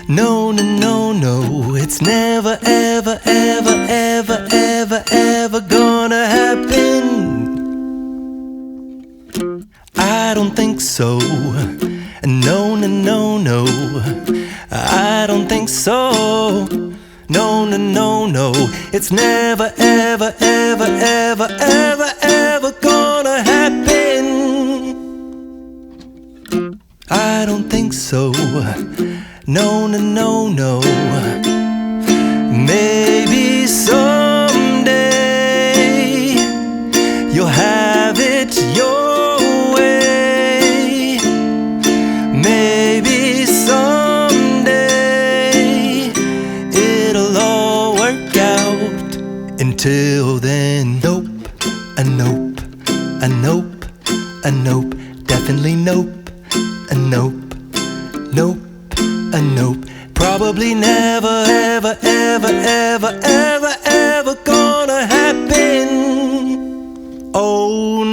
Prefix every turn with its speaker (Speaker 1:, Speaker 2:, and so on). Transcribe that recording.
Speaker 1: No, no, no, no, it's never, ever, ever, ever, ever, ever gonna happen. I don't think so. No, no, no, no, I don't think so. No, no, no, no, it's never, ever, ever, ever, ever, ever gonna happen. I don't think so. No, no, no, no. Maybe someday you'll have it your way. Maybe someday it'll all work out. Until then, nope, a nope, a nope, a nope, definitely nope, a nope, nope, a nope. Probably never, ever, ever, ever, ever, ever gonna happen. Oh